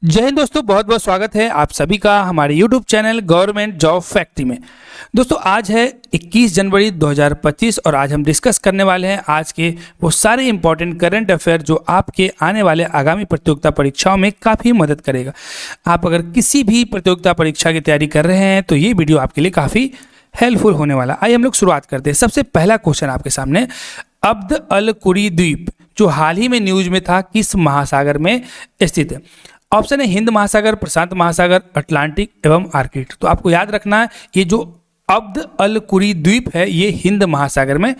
जय हिंद दोस्तों, बहुत बहुत स्वागत है आप सभी का हमारे YouTube channel government job factory में। दोस्तों आज है 21 जनवरी 2025 और आज हम डिस्कस करने वाले हैं आज के वो सारे इंपॉर्टेंट करंट अफेयर जो आपके आने वाले आगामी प्रतियोगिता परीक्षाओं में काफ़ी मदद करेगा। आप अगर किसी भी प्रतियोगिता परीक्षा की तैयारी कर रहे हैं तो ये वीडियो आपके लिए काफ़ी हेल्पफुल होने वाला। आइए हम लोग शुरुआत करते हैं। सबसे पहला क्वेश्चन आपके सामने, अब्द अल कुरी द्वीप जो हाल ही में न्यूज में था किस महासागर में स्थित है? ऑप्शन है हिंद महासागर, प्रशांत महासागर, अटलांटिक एवं आर्कटिक। तो आपको याद रखना है ये जो अब्द अल कुरी द्वीप है ये हिंद महासागर में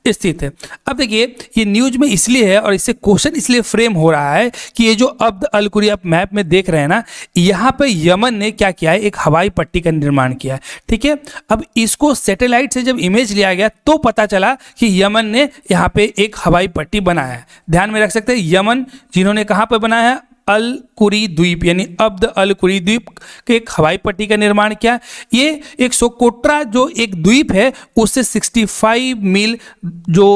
स्थित है। अब देखिए ये न्यूज में इसलिए है और इससे क्वेश्चन इसलिए फ्रेम हो रहा है कि ये जो अब्द अल कुरी आप मैप में देख रहे हैं ना, यहाँ पे यमन ने क्या किया है, एक हवाई पट्टी का निर्माण किया है। ठीक है, अब इसको सैटेलाइट से जब इमेज लिया गया तो पता चला कि यमन ने यहाँ पे एक हवाई पट्टी बनाया है। ध्यान में रख सकते हैं यमन जिन्होंने कहाँ पर बनाया है, अल कुरी द्वीप यानी अब्द अल कुरी द्वीप के एक हवाई पट्टी का निर्माण किया। ये एक सोकोट्रा जो एक द्वीप है उससे 65 मील जो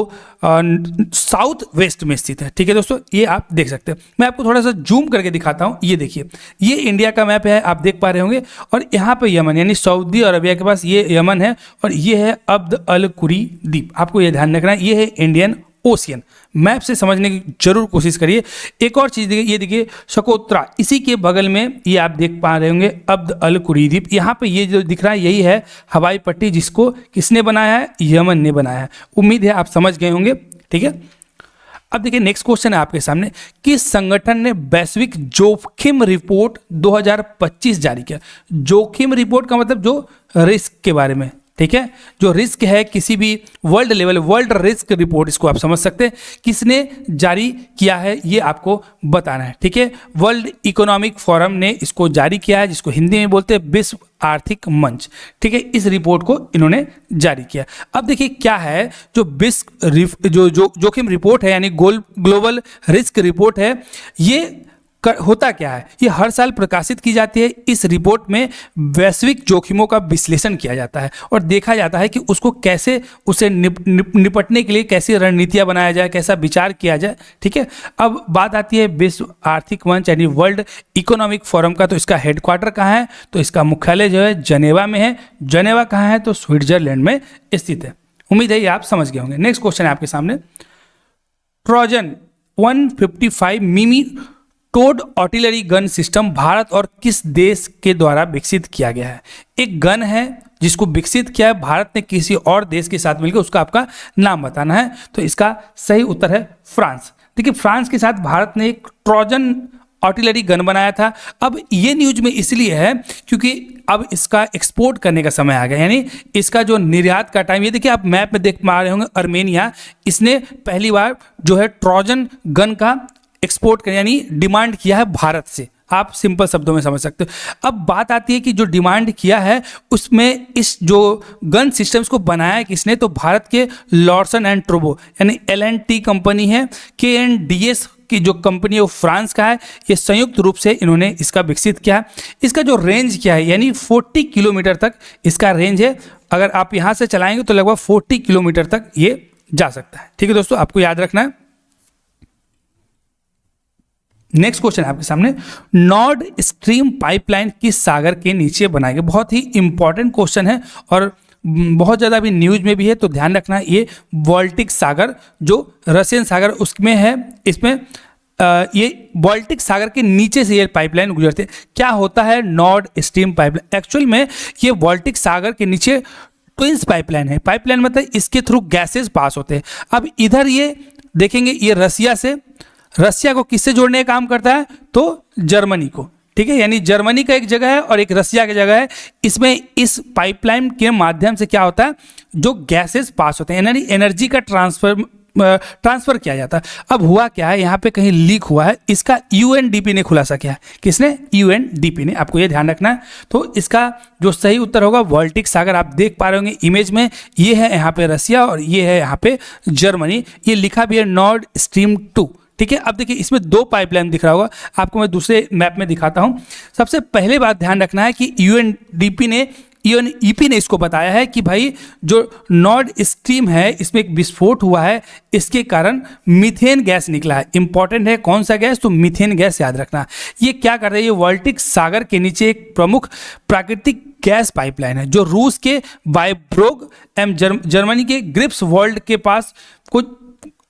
साउथ वेस्ट में स्थित है। ठीक है दोस्तों, ये आप देख सकते हैं। मैं आपको थोड़ा सा जूम करके दिखाता हूँ। ये देखिए ये इंडिया का मैप है, आप देख पा रहे होंगे, और यहाँ पे यमन यानी सऊदी अरबिया के पास ये यमन है और ये है अब्द अल कुरी द्वीप। आपको ये ध्यान रखना है, ये है इंडियन ओशियन। मैप से समझने की जरूर कोशिश करिए। एक और चीज़ देखिए, ये देखिए सोकोत्रा, इसी के बगल में ये आप देख पा रहे होंगे अब्द अल कुरी द्वीप। यहाँ पे ये जो दिख रहा है यही है हवाई पट्टी जिसको किसने बनाया है, यमन ने बनाया है। उम्मीद है आप समझ गए होंगे। ठीक है, अब देखिए नेक्स्ट क्वेश्चन है आपके सामने, किस संगठन ने वैश्विक जोखिम रिपोर्ट 2025 जारी किया? जोखिम रिपोर्ट का मतलब जो रिस्क के बारे में, ठीक है, जो रिस्क है किसी भी world level, world risk report इसको आप समझ सकते हैं, किसने जारी किया है ये आपको बताना है। ठीक है, वर्ल्ड इकोनॉमिक फोरम ने इसको जारी किया है जिसको हिंदी में बोलते हैं विश्व आर्थिक मंच। ठीक है, इस रिपोर्ट को इन्होंने जारी किया। अब देखिए क्या है जो विश्व जो जोखिम रिपोर्ट है यानी ग्लोबल रिस्क रिपोर्ट है, ये होता क्या है, ये हर साल प्रकाशित की जाती है। इस रिपोर्ट में वैश्विक जोखिमों का विश्लेषण किया जाता है और देखा जाता है कि उसको कैसे उसे निपटने के लिए कैसी रणनीतियां बनाया जाए, कैसा विचार किया जाए। ठीक है, अब बात आती है विश्व आर्थिक मंच यानी वर्ल्ड इकोनॉमिक फोरम का। तो इसका हेडक्वार्टर कहाँ है, तो इसका मुख्यालय जो है जनेवा में है। जनेवा कहाँ है, तो स्विट्जरलैंड में स्थित है। उम्मीद है ये आप समझ गए होंगे। नेक्स्ट क्वेश्चन है आपके सामने, ट्रोजन 155 मिमी towed artillery gun system Bharat और किस देश के द्वारा विकसित किया गया है? एक गन है जिसको विकसित किया है भारत ने किसी और देश के साथ मिलकर, उसका आपका नाम बताना है। तो इसका सही उत्तर है फ्रांस। देखिए फ्रांस के साथ भारत ने एक ट्रोजन आर्टिलरी गन बनाया था। अब ये न्यूज में इसलिए है क्योंकि अब इसका एक्सपोर्ट करने का समय आ गया, यानी इसका जो निर्यात का टाइम, ये देखिए आप मैप में देख पा रहे होंगे अर्मेनिया, इसने पहली बार जो है ट्रोजन गन का एक्सपोर्ट कर यानी डिमांड किया है भारत से। आप सिंपल शब्दों में समझ सकते हो। अब बात आती है कि जो डिमांड किया है उसमें इस जो गन सिस्टम्स को बनाया है किसने, तो भारत के लॉर्सन एंड टोब्रो यानी L&T कंपनी है, KNDS की जो कंपनी है वो फ्रांस का है। ये संयुक्त रूप से इन्होंने इसका विकसित किया है। इसका जो रेंज क्या है यानी 40 किलोमीटर तक इसका रेंज है। अगर आप यहाँ से चलाएंगे तो लगभग 40 किलोमीटर तक ये जा सकता है। ठीक है दोस्तों, आपको याद रखना है। नेक्स्ट क्वेश्चन है आपके सामने, नॉर्ड स्ट्रीम पाइपलाइन किस सागर के नीचे बनाई गई? बहुत ही इंपॉर्टेंट क्वेश्चन है और बहुत ज़्यादा अभी न्यूज में भी है, तो ध्यान रखना है। ये बाल्टिक सागर जो रशियन सागर उसमें है, इसमें ये बाल्टिक सागर के नीचे से ये पाइपलाइन गुजरते हैं। क्या होता है नॉर्ड स्ट्रीम पाइपलाइन? एक्चुअल में ये बाल्टिक सागर के नीचे ट्विंस पाइपलाइन है। पाइपलाइन मतलब इसके थ्रू गैसेस पास होते हैं। अब इधर ये देखेंगे, ये रसिया को किससे जोड़ने का काम करता है, तो जर्मनी को। ठीक है, यानी जर्मनी का एक जगह है और एक रसिया की जगह है। इसमें इस पाइपलाइन के माध्यम से क्या होता है, जो गैसेस पास होते हैं यानी एनर्जी का ट्रांसफर किया जाता है। अब हुआ क्या है, यहाँ पे कहीं लीक हुआ है, इसका UNDP ने खुलासा किया है। किसने? UNDP ने। आपको ये ध्यान रखना है। तो इसका जो सही उत्तर होगा बाल्टिक सागर। आप देख पा रहे होंगे इमेज में, ये है यहाँ पे रसिया और ये है यहाँ पे जर्मनी। ये लिखा भी है नॉर्ड स्ट्रीम 2। ठीक है, अब देखिए इसमें दो पाइपलाइन दिख रहा होगा, आपको मैं दूसरे मैप में दिखाता हूं। सबसे पहले बात ध्यान रखना है कि UNDP ने यूएनईपी ने इसको बताया है कि भाई जो नॉर्ड स्ट्रीम है इसमें एक विस्फोट हुआ है, इसके कारण मीथेन गैस निकला है। इंपॉर्टेंट है कौन सा गैस, तो मीथेन गैस याद रखना। ये क्या कर रही है, ये बाल्टिक सागर के नीचे एक प्रमुख प्राकृतिक गैस पाइपलाइन है जो रूस के वाइब्रोग एवं जर्मनी के ग्रिप्सवॉल्ड के पास कुछ,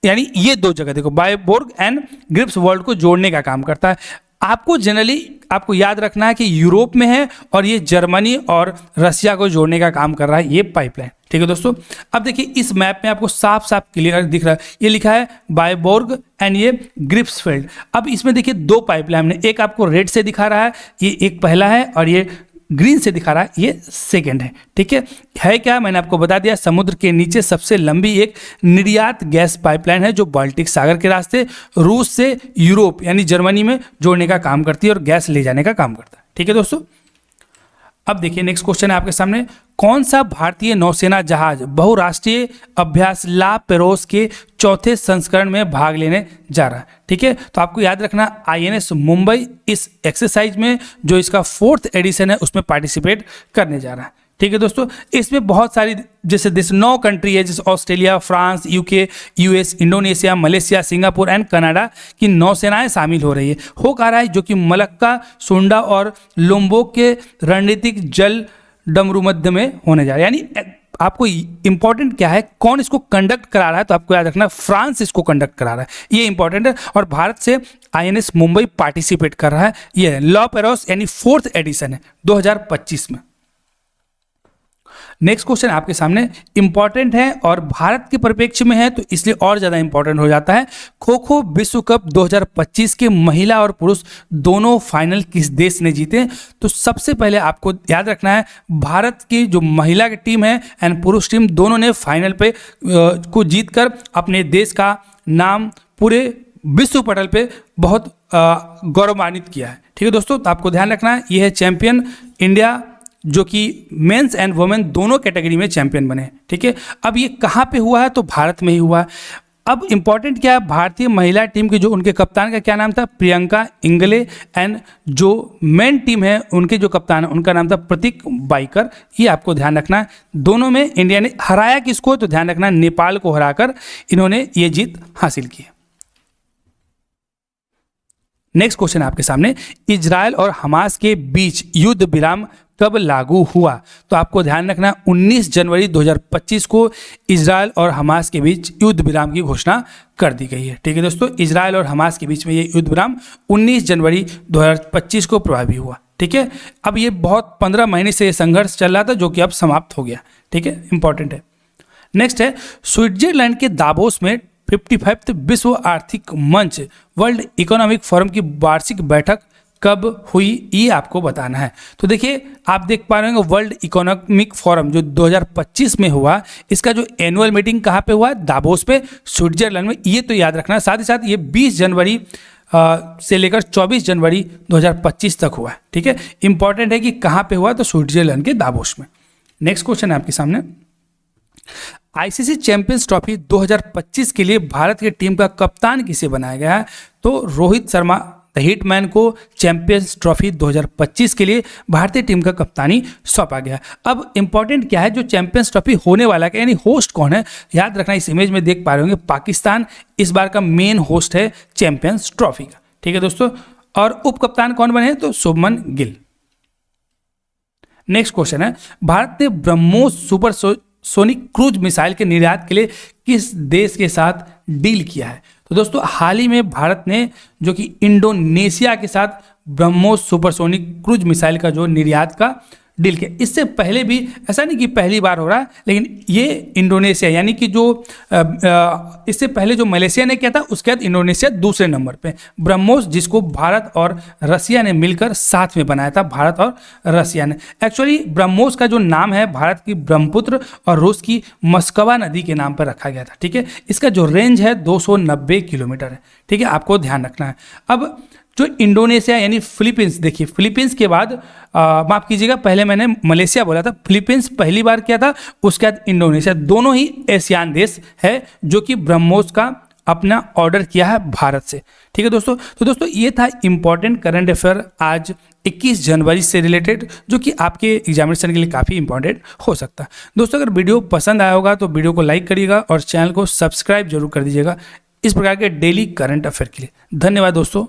यानी ये दो जगह देखो, वाइब्रोग एंड ग्रिप्सवॉल्ड को जोड़ने का काम करता है। आपको जनरली आपको याद रखना है कि यूरोप में है और ये जर्मनी और रशिया को जोड़ने का काम कर रहा है ये पाइपलाइन। ठीक है दोस्तों, अब देखिए इस मैप में आपको साफ साफ क्लियर दिख रहा है, ये लिखा है वाइब्रोग एंड ये ग्रिप्सफेल्ड। अब इसमें देखिए दो पाइपलाइन है, एक आपको रेड से दिखा रहा है, ये एक पहला है, और ये ग्रीन से दिखा रहा है ये सेकंड है। ठीक है क्या, मैंने आपको बता दिया, समुद्र के नीचे सबसे लंबी एक निर्यात गैस पाइपलाइन है जो बाल्टिक सागर के रास्ते रूस से यूरोप यानी जर्मनी में जोड़ने का काम करती है और गैस ले जाने का काम करता है। ठीक है दोस्तों, अब देखिए नेक्स्ट क्वेश्चन है आपके सामने, कौन सा भारतीय नौसेना जहाज बहुराष्ट्रीय अभ्यास ला पेरोस के चौथे संस्करण में भाग लेने जा रहा है। ठीक है, तो आपको याद रखना आईएनएस मुंबई इस एक्सरसाइज में जो इसका 4th एडिशन है उसमें पार्टिसिपेट करने जा रहा है। ठीक है दोस्तों, इसमें बहुत सारी जैसे 9 कंट्री है, जैसे Australia, France, UK, US, Indonesia, Malaysia, Singapore and Canada की नौसेनाएं शामिल हो रही है। हो कह रहा है जो कि मलक्का, सुंडा और लोम्बोक के रणनीतिक जल डमरू मध्य में होने जा रहा है। यानी आपको इंपॉर्टेंट क्या है, कौन इसको कंडक्ट करा रहा है, तो आपको याद रखना फ्रांस इसको कंडक्ट करा रहा है, ये इंपॉर्टेंट है। और भारत से आईएनएस मुंबई पार्टिसिपेट कर रहा है, ये ला पेरोस यानी 4th एडिशन है 2025 में। नेक्स्ट क्वेश्चन आपके सामने इंपॉर्टेंट है और भारत के परिप्रेक्ष्य में है तो इसलिए और ज़्यादा इंपॉर्टेंट हो जाता है। खो खो विश्व कप 2025 के महिला और पुरुष दोनों फाइनल किस देश ने जीते, तो सबसे पहले आपको याद रखना है भारत की जो महिला की टीम है एंड पुरुष टीम दोनों ने फाइनल पे को जीतकर अपने देश का नाम पूरे विश्व पटल पे बहुत गौरवान्वित किया है। ठीक है दोस्तों, तो आपको ध्यान रखना है ये है चैंपियन इंडिया जो कि मेंस एंड वुमेन दोनों कैटेगरी में चैंपियन बने। ठीक है, अब ये कहाँ पे हुआ है, तो भारत में ही हुआ है। अब इंपॉर्टेंट क्या है, भारतीय महिला टीम के जो उनके कप्तान का क्या नाम था, प्रियंका इंगले, एंड जो मेन टीम है उनके जो कप्तान है उनका नाम था प्रतीक बाइकर। ये आपको ध्यान रखना है। दोनों में इंडिया ने हराया किसको, तो ध्यान रखना नेपाल को हराकर इन्होंने ये जीत हासिल की। नेक्स्ट क्वेश्चन आपके सामने, इजरायल और हमास के बीच युद्ध विराम कब लागू हुआ, तो आपको ध्यान रखना 19 जनवरी 2025 को इजरायल और हमास के बीच युद्ध विराम की घोषणा कर दी गई है। ठीक है दोस्तों, इजरायल और हमास के बीच में ये युद्ध विराम 19 जनवरी 2025 को प्रभावी हुआ। ठीक है, अब ये बहुत 15 महीने से ये संघर्ष चल रहा था जो कि अब समाप्त हो गया। ठीक है, इंपॉर्टेंट है। नेक्स्ट है स्विट्जरलैंड के दावोस में 55th विश्व आर्थिक मंच वर्ल्ड इकोनॉमिक फोरम की वार्षिक बैठक कब हुई, ये आपको बताना है। तो देखिए आप देख पा रहे होंगे वर्ल्ड इकोनॉमिक फोरम जो 2025 में हुआ, इसका जो एनुअल मीटिंग कहाँ पे हुआ, दावोस पे, स्विट्जरलैंड में। ये तो याद रखना। साथ ही साथ ये 20 जनवरी से लेकर 24 जनवरी 2025 तक हुआ है। ठीक है, इंपॉर्टेंट है कि कहाँ पे हुआ, तो स्विट्जरलैंड के दावोस में। नेक्स्ट क्वेश्चन है आपके सामने, आईसीसी चैंपियंस ट्रॉफी 2025 के लिए भारत की टीम का कप्तान किसे बनाया गया है, तो रोहित शर्मा द हिटमैन को चैंपियंस ट्रॉफी 2025 के लिए भारतीय टीम का कप्तानी सौंपा गया। अब इंपॉर्टेंट क्या है, जो चैंपियंस ट्रॉफी होने वाला है यानी होस्ट कौन है, याद रखना। इस इमेज में देख पा रहे होंगे पाकिस्तान इस बार का मेन होस्ट है चैंपियंस ट्रॉफी का। ठीक है दोस्तों, और उप कप्तान कौन बने, तो शुभमन गिल। नेक्स्ट क्वेश्चन है, भारत ने BrahMos super sonic cruise missile के निर्यात के लिए किस देश के साथ डील किया है, तो दोस्तों हाल ही में भारत ने जो कि इंडोनेशिया के साथ ब्रह्मोस सुपरसोनिक क्रूज मिसाइल का जो निर्यात का डील किया। इससे पहले भी ऐसा नहीं कि पहली बार हो रहा है, लेकिन ये इंडोनेशिया यानी कि जो इससे पहले जो मलेशिया ने किया था उसके बाद इंडोनेशिया दूसरे नंबर पे। ब्रह्मोस जिसको भारत और रसिया ने मिलकर साथ में बनाया था, भारत और रसिया ने। एक्चुअली ब्रह्मोस का जो नाम है भारत की ब्रह्मपुत्र और रूस की मस्कवा नदी के नाम पर रखा गया था। ठीक है, इसका जो रेंज है 290 किलोमीटर है। ठीक है, आपको ध्यान रखना है। अब जो इंडोनेशिया यानी फिलीपींस, देखिए फिलीपींस के बाद माफ कीजिएगा, पहले मैंने मलेशिया बोला था, फिलीपींस पहली बार किया था, उसके बाद इंडोनेशिया। दोनों ही एशियान देश है जो कि ब्रह्मोस का अपना ऑर्डर किया है भारत से। ठीक है दोस्तों, तो दोस्तों ये था इंपॉर्टेंट करंट अफेयर आज 21 जनवरी से रिलेटेड, जो कि आपके एग्जामिनेशन के लिए काफ़ी इंपॉर्टेंट हो सकता है। दोस्तों अगर वीडियो पसंद आया होगा तो वीडियो को लाइक करिएगा और चैनल को सब्सक्राइब जरूर कर दीजिएगा इस प्रकार के डेली करंट अफेयर के लिए। धन्यवाद दोस्तों।